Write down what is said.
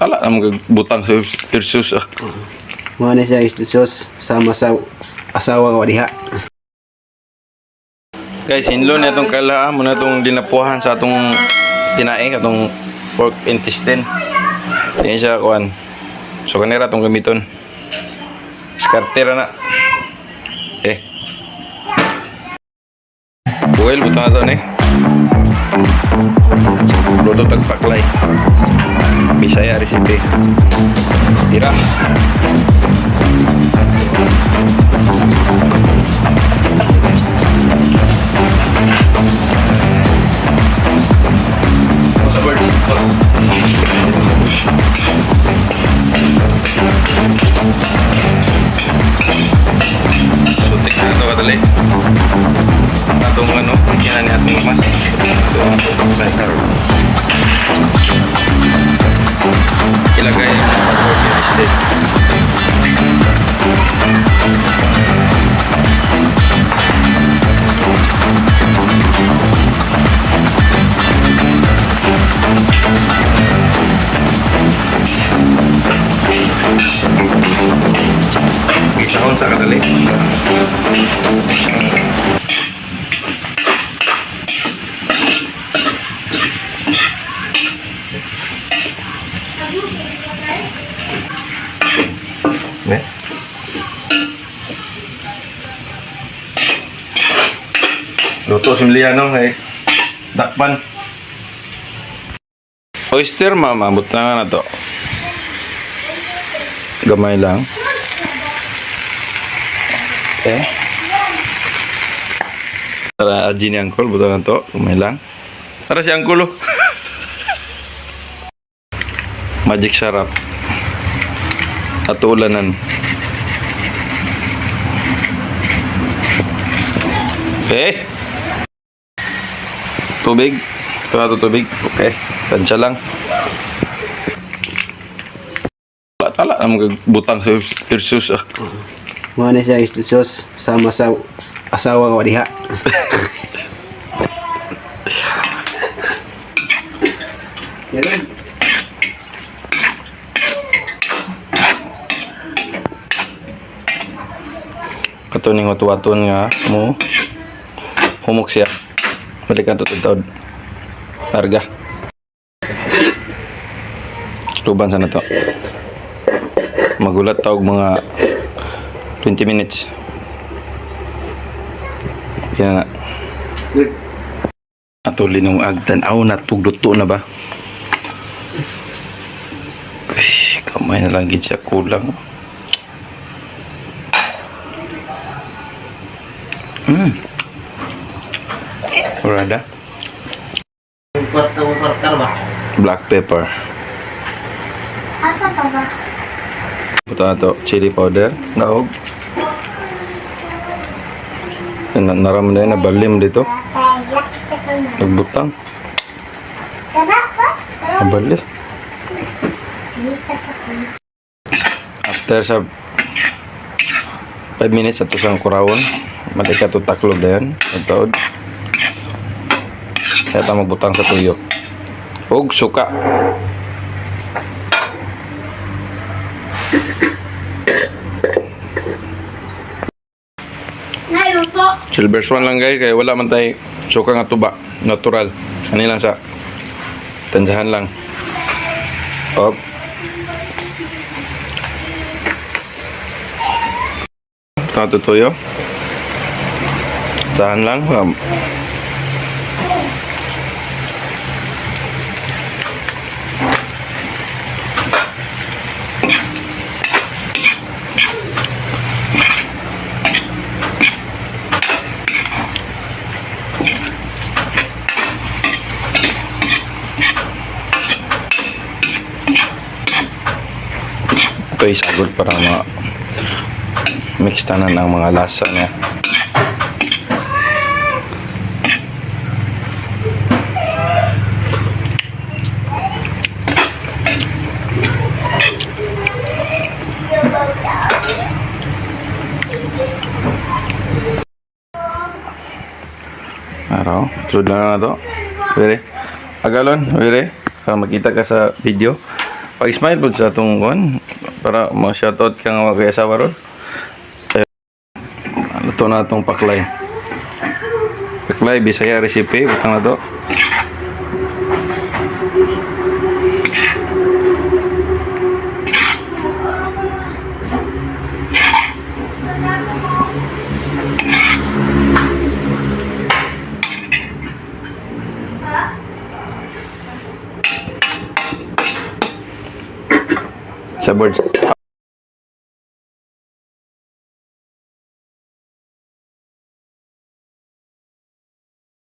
Tala ang butang sa Ursus. Mga na siya istos sama sa asawa ko diha. Guys, hinlo na itong kala mo na itong dinapuhan sa atong tinaing, atong pork intestine. Yan siya kuhan. So kanira itong gamiton. Skartera na. Oil, butang na ito ni. Luto tagpaklay. Bisaya recipe. Tira. Sutik na ito kadali. Atong ano, yan na ating mas. Ilagay ang pork instead. Isahon sa kadali. Luto simliano ay dakpan. Oyster mama, butangan na to. Gamay lang. Tara aji ni angkol, butangan to, gamay lang. Tara si angkol. Magic sarap. Ato ulanan. Tubig. Ito tubig. Okay. Tansya lang. Tala ang butang sa Ursus. Mga na siya istos sama sa asawa ko diha. Kato ning watu-waton nga mo humok siya. Balikan to tawd. Larga. Tuban sana to. Magulat tawag mga 20 minutes. Yan na. Atuli nung agdan. Na tugluto na ba? Ay, kamay na lang gid siya kulang. Urada. Black pepper. Asa pa ba? Buta na to, chili powder, naog. Naram na yun, nabalim dito. Nagbutang. Nabalim. After sa 5 minutes ato sang kurawon, malika to taklo na yan, nagtaod. Kaya ta magbutang sa tuyo. Og suka. Silver Swan lang guys, kaya wala man tayo suka nga tuba, natural. Ano lang sa tansahan lang. Op. Satu tuyo. Tahan lang. Ito isagol para mix tanan ang mga lasa niya. Araw, sunod na to. Wire. Agalon, wire. Makita ka sa video. Pag-smile po sa itong kuan para ma-shoutout ka nga kay asawa ron. Luto na itong paklay. Paklay, Bisaya recipe. Butang na to. Sa board.